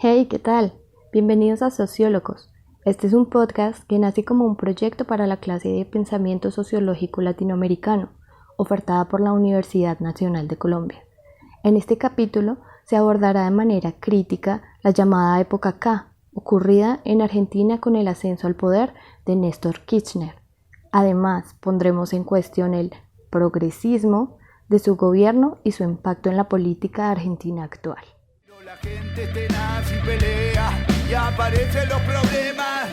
Hey, ¿qué tal? Bienvenidos a Sociólogos. Este es un podcast que nace como un proyecto para la clase de pensamiento sociológico latinoamericano, ofertada por la Universidad Nacional de Colombia. En este capítulo se abordará de manera crítica la llamada época K, ocurrida en Argentina con el ascenso al poder de Néstor Kirchner. Además, pondremos en cuestión el progresismo de su gobierno y su impacto en la política argentina actual. La gente es tenaz y pelea y aparecen los problemas.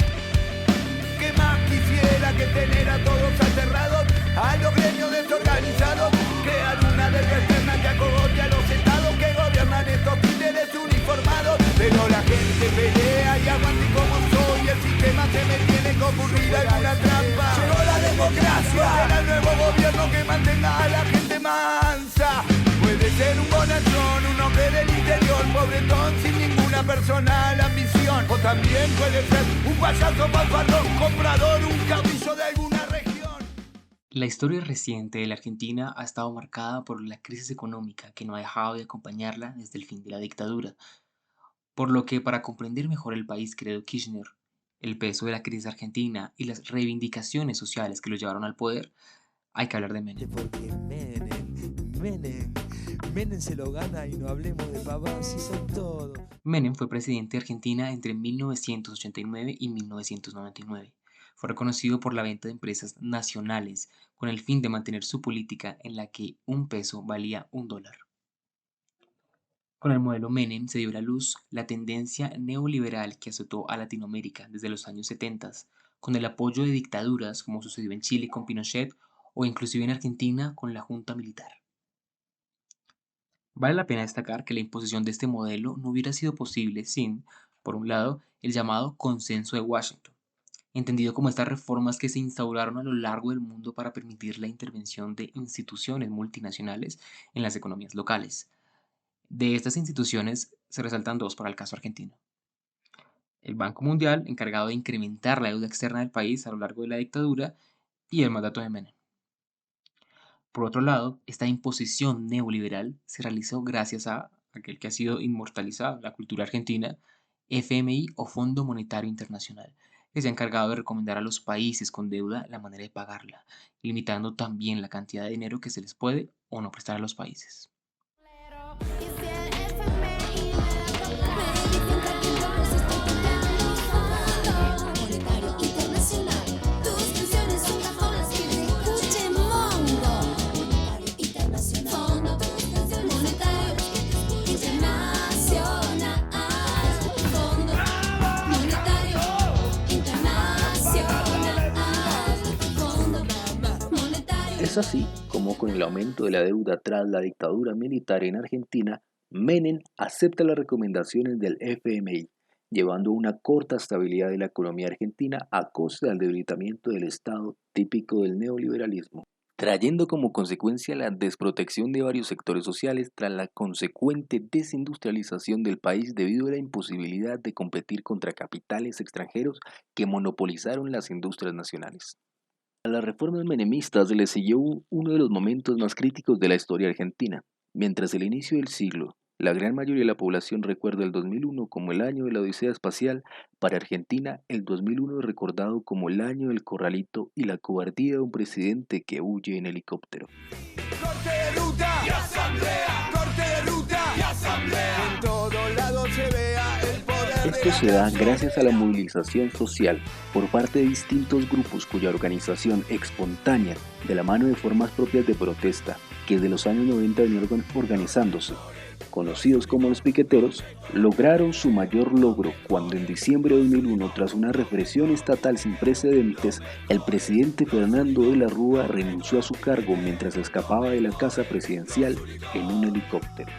¿Qué más quisiera que tener a todos aterrados? A los gremios desorganizados, crear una verga externa que acogote a los estados que gobiernan estos líderes uniformados. Pero la gente pelea y aguante como soy. El sistema se me tiene que ocurrir alguna trampa. Llegó la democracia, será el nuevo gobierno que mantenga a la gente mansa. Puede ser un bonachón, un hombre del interior, pobretón sin ninguna personal ambición. O también puede ser un payaso malvadón, comprador, un caudillo de alguna región. La historia reciente de la Argentina ha estado marcada por la crisis económica que no ha dejado de acompañarla desde el fin de la dictadura. Por lo que para comprender mejor el país creado Kirchner, el peso de la crisis argentina y las reivindicaciones sociales que lo llevaron al poder, hay que hablar de Menem. Porque Menem se lo gana y no hablemos de papás, si son todo. Menem fue presidente de Argentina entre 1989 y 1999. Fue reconocido por la venta de empresas nacionales con el fin de mantener su política en la que un peso valía $1. Con el modelo Menem se dio a la luz la tendencia neoliberal que azotó a Latinoamérica desde los años 70, con el apoyo de dictaduras como sucedió en Chile con Pinochet o inclusive en Argentina con la Junta Militar. Vale la pena destacar que la imposición de este modelo no hubiera sido posible sin, por un lado, el llamado Consenso de Washington, entendido como estas reformas que se instauraron a lo largo del mundo para permitir la intervención de instituciones multinacionales en las economías locales. De estas instituciones se resaltan dos para el caso argentino. El Banco Mundial, encargado de incrementar la deuda externa del país a lo largo de la dictadura, y el mandato de Menem. Por otro lado, esta imposición neoliberal se realizó gracias a aquel que ha sido inmortalizado en la cultura argentina, FMI o Fondo Monetario Internacional, que se ha encargado de recomendar a los países con deuda la manera de pagarla, limitando también la cantidad de dinero que se les puede o no prestar a los países. Es así como con el aumento de la deuda tras la dictadura militar en Argentina, Menem acepta las recomendaciones del FMI, llevando a una corta estabilidad de la economía argentina a costa del debilitamiento del Estado típico del neoliberalismo, trayendo como consecuencia la desprotección de varios sectores sociales tras la consecuente desindustrialización del país debido a la imposibilidad de competir contra capitales extranjeros que monopolizaron las industrias nacionales. A las reformas menemistas le siguió uno de los momentos más críticos de la historia argentina. Mientras el inicio del siglo, la gran mayoría de la población recuerda el 2001 como el año de la odisea espacial, para Argentina el 2001 es recordado como el año del corralito y la cobardía de un presidente que huye en helicóptero. Corte de ruta y asamblea, corte de ruta y asamblea. En todo lado se vea el poder. Esto se da gracias a la movilización social por parte de distintos grupos cuya organización espontánea, de la mano de formas propias de protesta, que desde los años 90 venían organizándose, conocidos como los piqueteros, lograron su mayor logro cuando en diciembre de 2001, tras una represión estatal sin precedentes, el presidente Fernando de la Rúa renunció a su cargo mientras escapaba de la casa presidencial en un helicóptero.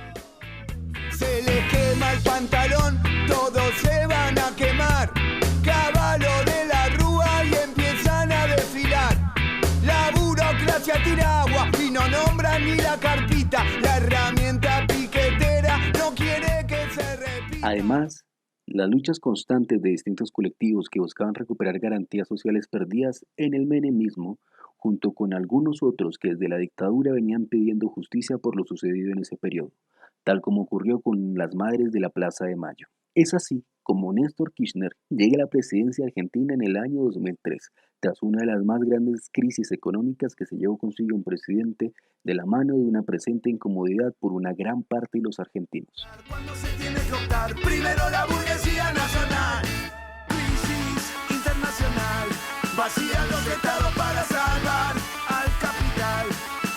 Se les quema el pantalón, todos se van a quemar. Caballo de la Rúa y empiezan a desfilar. La burocracia tira agua y no nombran ni la carpita. La herramienta piquetera no quiere que se repita. Además, las luchas constantes de distintos colectivos que buscaban recuperar garantías sociales perdidas en el menemismo, junto con algunos otros que desde la dictadura venían pidiendo justicia por lo sucedido en ese periodo, tal como ocurrió con las Madres de la Plaza de Mayo. Es así como Néstor Kirchner llega a la presidencia argentina en el año 2003, tras una de las más grandes crisis económicas que se llevó consigo un presidente de la mano de una presente incomodidad por una gran parte de los argentinos. Cuando se tiene que optar, primero la burguesía nacional, crisis internacional, vacían los estados para salvar al capital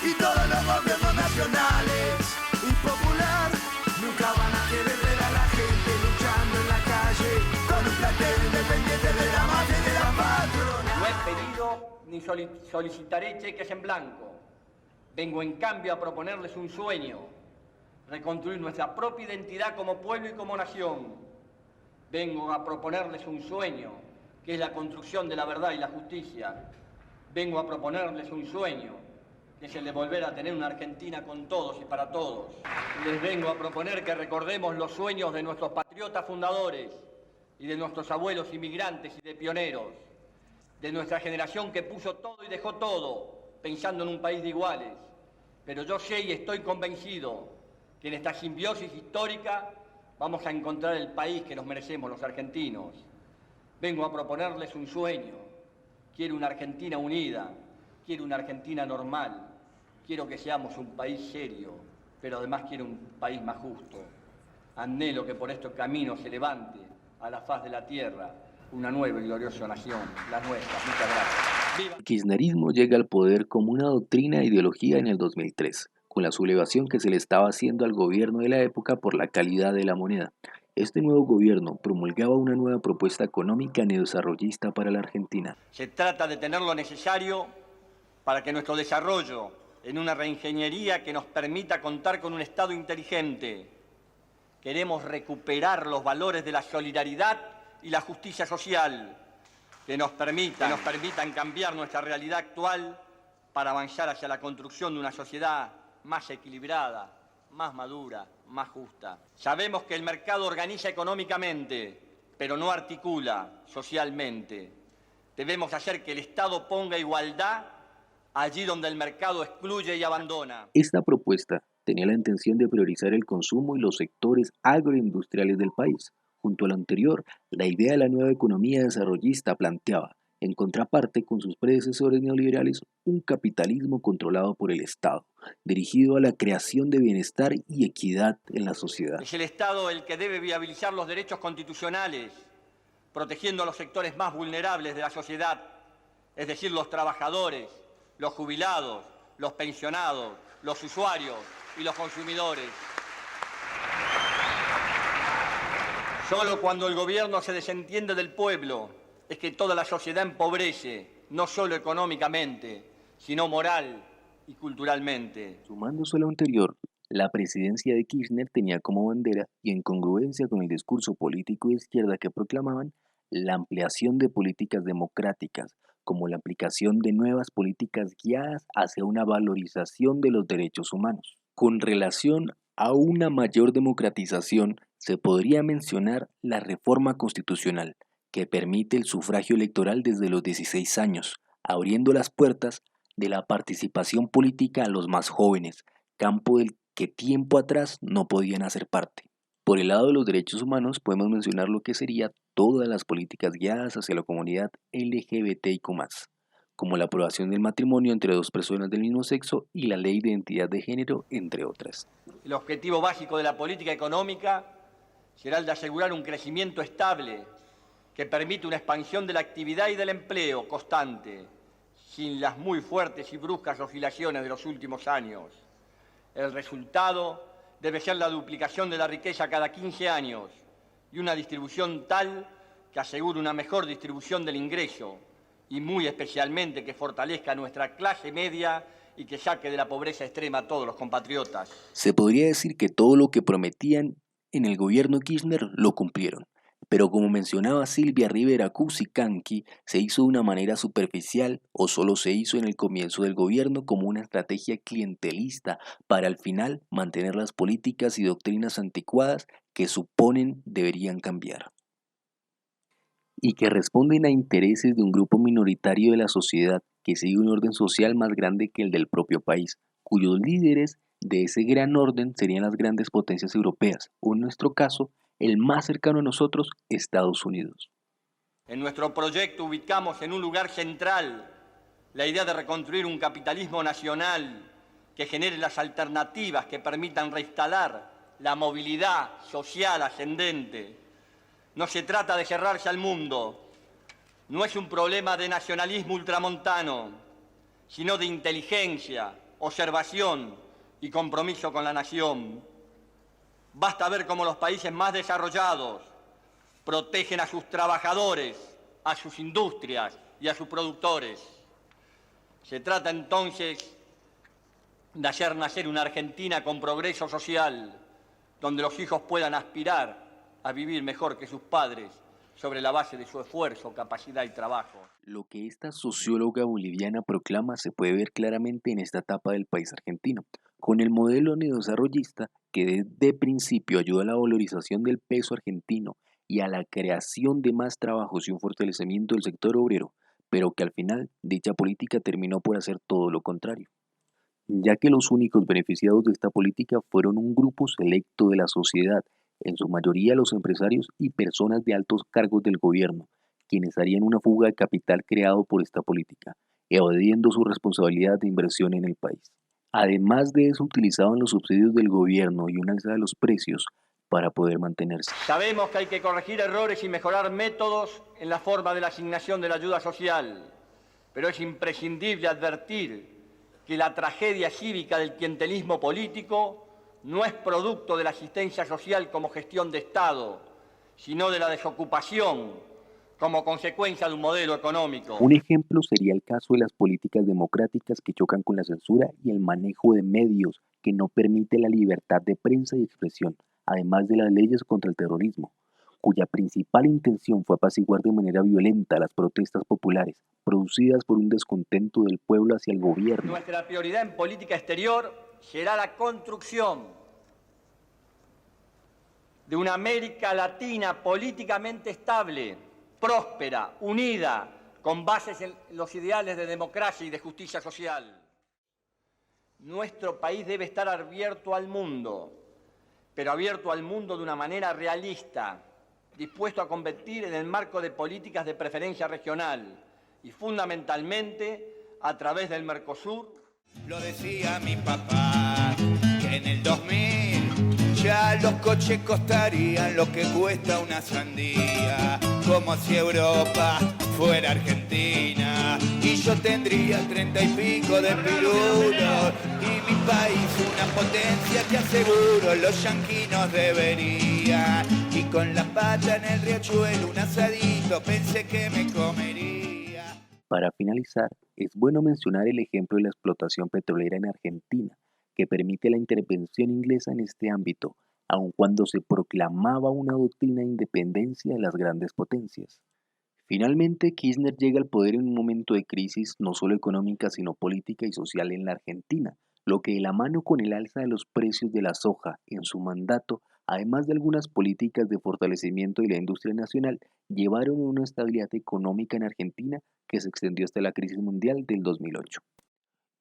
y todos los gobiernos nacionales impopular nunca van a querer ver a la gente luchando en la calle con un plantel independiente de la mafia y de la patrona. No he pedido ni solicitaré cheques en blanco. Vengo en cambio a proponerles un sueño: reconstruir nuestra propia identidad como pueblo y como nación. Vengo a proponerles un sueño, que es la construcción de la verdad y la justicia. Vengo a proponerles un sueño, que es el de volver a tener una Argentina con todos y para todos. Les vengo a proponer que recordemos los sueños de nuestros patriotas fundadores y de nuestros abuelos inmigrantes y de pioneros, de nuestra generación que puso todo y dejó todo, pensando en un país de iguales. Pero yo sé y estoy convencido que en esta simbiosis histórica vamos a encontrar el país que nos merecemos los argentinos. Vengo a proponerles un sueño. Quiero una Argentina unida, quiero una Argentina normal, quiero que seamos un país serio, pero además quiero un país más justo. Anhelo que por estos caminos se levante a la faz de la tierra una nueva y gloriosa nación, la nuestra. Muchas gracias. ¡Viva! El kirchnerismo llega al poder como una doctrina e ideología en el 2003, con la sublevación que se le estaba haciendo al gobierno de la época por la calidad de la moneda. Este nuevo gobierno promulgaba una nueva propuesta económica neodesarrollista para la Argentina. Se trata de tener lo necesario para que nuestro desarrollo en una reingeniería que nos permita contar con un Estado inteligente. Queremos recuperar los valores de la solidaridad y la justicia social que nos permitan cambiar nuestra realidad actual para avanzar hacia la construcción de una sociedad más equilibrada, más madura, más justa. Sabemos que el mercado organiza económicamente, pero no articula socialmente. Debemos hacer que el Estado ponga igualdad allí donde el mercado excluye y abandona. Esta propuesta tenía la intención de priorizar el consumo y los sectores agroindustriales del país. Junto a lo anterior, la idea de la nueva economía desarrollista planteaba, en contraparte con sus predecesores neoliberales, un capitalismo controlado por el Estado, dirigido a la creación de bienestar y equidad en la sociedad. Es el Estado el que debe viabilizar los derechos constitucionales, protegiendo a los sectores más vulnerables de la sociedad, es decir, los trabajadores, los jubilados, los pensionados, los usuarios y los consumidores. Solo cuando el gobierno se desentiende del pueblo es que toda la sociedad empobrece, no solo económicamente, sino moral y culturalmente. Sumándose a lo anterior, la presidencia de Kirchner tenía como bandera, y en congruencia con el discurso político de izquierda que proclamaban, la ampliación de políticas democráticas, como la aplicación de nuevas políticas guiadas hacia una valorización de los derechos humanos. Con relación a una mayor democratización, se podría mencionar la reforma constitucional, que permite el sufragio electoral desde los 16 años, abriendo las puertas de la participación política a los más jóvenes, campo del que tiempo atrás no podían hacer parte. Por el lado de los derechos humanos podemos mencionar lo que sería todas las políticas guiadas hacia la comunidad LGBTIQ+, como la aprobación del matrimonio entre dos personas del mismo sexo y la ley de identidad de género, entre otras. El objetivo básico de la política económica será el de asegurar un crecimiento estable que permite una expansión de la actividad y del empleo constante, sin las muy fuertes y bruscas oscilaciones de los últimos años. El resultado debe ser la duplicación de la riqueza cada 15 años y una distribución tal que asegure una mejor distribución del ingreso y muy especialmente que fortalezca nuestra clase media y que saque de la pobreza extrema a todos los compatriotas. Se podría decir que todo lo que prometían en el gobierno Kirchner lo cumplieron, pero como mencionaba Silvia Rivera Cusicanqui, se hizo de una manera superficial o solo se hizo en el comienzo del gobierno como una estrategia clientelista para al final mantener las políticas y doctrinas anticuadas que suponen deberían cambiar y que responden a intereses de un grupo minoritario de la sociedad que sigue un orden social más grande que el del propio país, cuyos líderes de ese gran orden serían las grandes potencias europeas, o en nuestro caso, el más cercano a nosotros, Estados Unidos. En nuestro proyecto ubicamos en un lugar central la idea de reconstruir un capitalismo nacional que genere las alternativas que permitan reinstalar la movilidad social ascendente. No se trata de cerrarse al mundo, no es un problema de nacionalismo ultramontano, sino de inteligencia, observación y compromiso con la nación. Basta ver cómo los países más desarrollados protegen a sus trabajadores, a sus industrias y a sus productores. Se trata entonces de hacer nacer una Argentina con progreso social, donde los hijos puedan aspirar a vivir mejor que sus padres sobre la base de su esfuerzo, capacidad y trabajo. Lo que esta socióloga boliviana proclama se puede ver claramente en esta etapa del país argentino, con el modelo neodesarrollista que desde principio ayuda a la valorización del peso argentino y a la creación de más trabajos y un fortalecimiento del sector obrero, pero que al final dicha política terminó por hacer todo lo contrario, ya que los únicos beneficiados de esta política fueron un grupo selecto de la sociedad, en su mayoría los empresarios y personas de altos cargos del gobierno, quienes harían una fuga de capital creado por esta política, evadiendo su responsabilidad de inversión en el país. Además de eso, utilizaban los subsidios del gobierno y una alza de los precios para poder mantenerse. Sabemos que hay que corregir errores y mejorar métodos en la forma de la asignación de la ayuda social, pero es imprescindible advertir que la tragedia cívica del clientelismo político no es producto de la asistencia social como gestión de Estado, sino de la desocupación como consecuencia de un modelo económico. Un ejemplo sería el caso de las políticas democráticas que chocan con la censura y el manejo de medios que no permite la libertad de prensa y expresión, además de las leyes contra el terrorismo, cuya principal intención fue apaciguar de manera violenta las protestas populares, producidas por un descontento del pueblo hacia el gobierno. Nuestra prioridad en política exterior será la construcción de una América Latina políticamente estable, próspera, unida, con bases en los ideales de democracia y de justicia social. Nuestro país debe estar abierto al mundo, pero abierto al mundo de una manera realista, dispuesto a competir en el marco de políticas de preferencia regional y fundamentalmente a través del Mercosur. Lo decía mi papá, que en el 2000 ya los coches costarían lo que cuesta una sandía, como si Europa fuera Argentina, y yo tendría 30 y pico de pirulos, y mi país una potencia que aseguro los yanquinos deberían, y con la pata en el riachuelo un asadito pensé que me comería. Para finalizar, es bueno mencionar el ejemplo de la explotación petrolera en Argentina, que permite la intervención inglesa en este ámbito, aun cuando se proclamaba una doctrina de independencia de las grandes potencias. Finalmente, Kirchner llega al poder en un momento de crisis no solo económica, sino política y social en la Argentina, lo que de la mano con el alza de los precios de la soja en su mandato, además de algunas políticas de fortalecimiento de la industria nacional, llevaron a una estabilidad económica en Argentina que se extendió hasta la crisis mundial del 2008.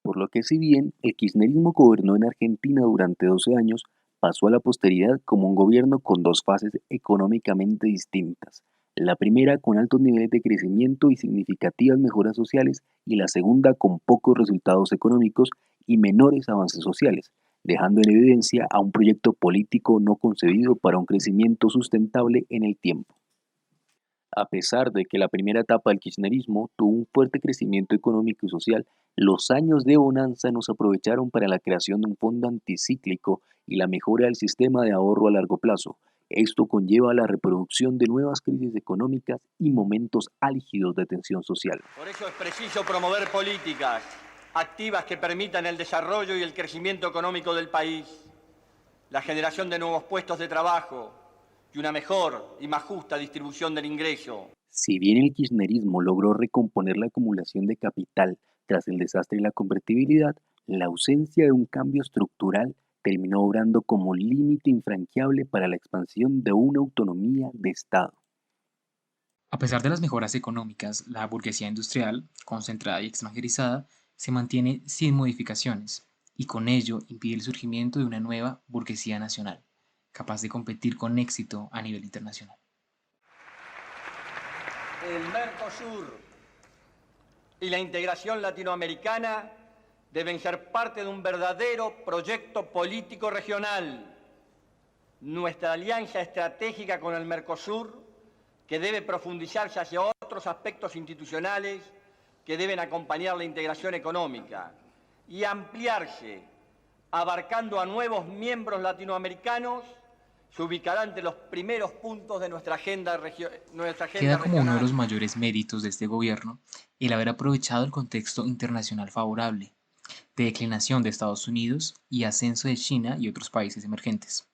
Por lo que si bien el kirchnerismo gobernó en Argentina durante 12 años, pasó a la posteridad como un gobierno con dos fases económicamente distintas. La primera con altos niveles de crecimiento y significativas mejoras sociales, y la segunda con pocos resultados económicos y menores avances sociales, dejando en evidencia a un proyecto político no concebido para un crecimiento sustentable en el tiempo. A pesar de que la primera etapa del kirchnerismo tuvo un fuerte crecimiento económico y social, los años de bonanza no se aprovecharon para la creación de un fondo anticíclico y la mejora del sistema de ahorro a largo plazo. Esto conlleva la reproducción de nuevas crisis económicas y momentos álgidos de tensión social. Por eso es preciso promover políticas activas que permitan el desarrollo y el crecimiento económico del país, la generación de nuevos puestos de trabajo y una mejor y más justa distribución del ingreso. Si bien el kirchnerismo logró recomponer la acumulación de capital tras el desastre de la convertibilidad, la ausencia de un cambio estructural terminó obrando como límite infranqueable para la expansión de una autonomía de Estado. A pesar de las mejoras económicas, la burguesía industrial, concentrada y extranjerizada, se mantiene sin modificaciones y con ello impide el surgimiento de una nueva burguesía nacional. capaz de competir con éxito a nivel internacional. El Mercosur y la integración latinoamericana deben ser parte de un verdadero proyecto político regional. Nuestra alianza estratégica con el Mercosur, que debe profundizarse hacia otros aspectos institucionales que deben acompañar la integración económica y ampliarse, abarcando a nuevos miembros latinoamericanos, se ubicará entre los primeros puntos de nuestra agenda Queda como uno de los regional. mayores méritos de este gobierno el haber aprovechado el contexto internacional favorable, de declinación de Estados Unidos y ascenso de China y otros países emergentes,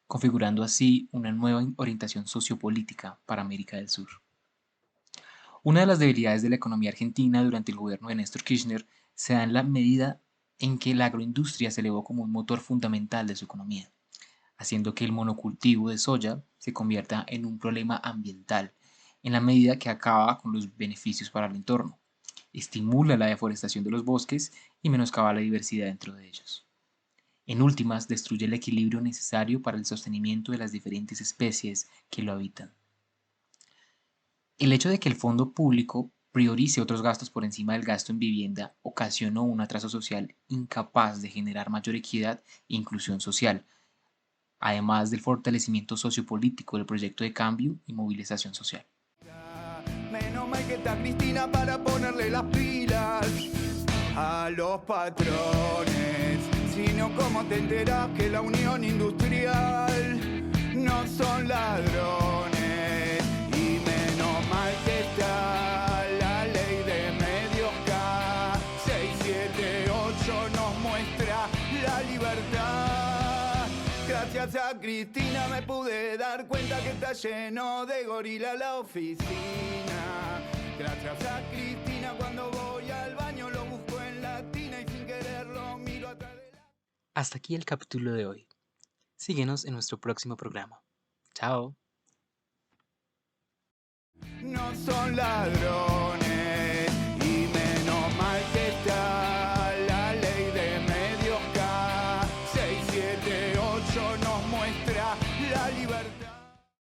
configurando así una nueva orientación sociopolítica para América del Sur. Una de las debilidades de la economía argentina durante el gobierno de Néstor Kirchner se da en la medida en que la agroindustria se elevó como un motor fundamental de su economía, haciendo que el monocultivo de soya se convierta en un problema ambiental, en la medida que acaba con los beneficios para el entorno, estimula la deforestación de los bosques y menoscaba la diversidad dentro de ellos. En últimas, destruye el equilibrio necesario para el sostenimiento de las diferentes especies que lo habitan. El hecho de que el fondo público priorice otros gastos por encima del gasto en vivienda ocasionó un atraso social incapaz de generar mayor equidad e inclusión social, además del fortalecimiento sociopolítico del proyecto de cambio y movilización social. Menos mal que está Cristina para ponerle las pilas a los patrones. Si no, ¿cómo te enterás que la unión industrial no son ladrones? Y menos mal que está la ley de medios K. 678 nos muestra la libertad. Gracias a Cristina me pude dar cuenta que está lleno de gorila la oficina. Gracias a Cristina cuando voy al baño lo busco en la tina y sin quererlo miro atrás de la... Hasta aquí el capítulo de hoy. Síguenos en nuestro próximo programa. Chao. No son ladrones.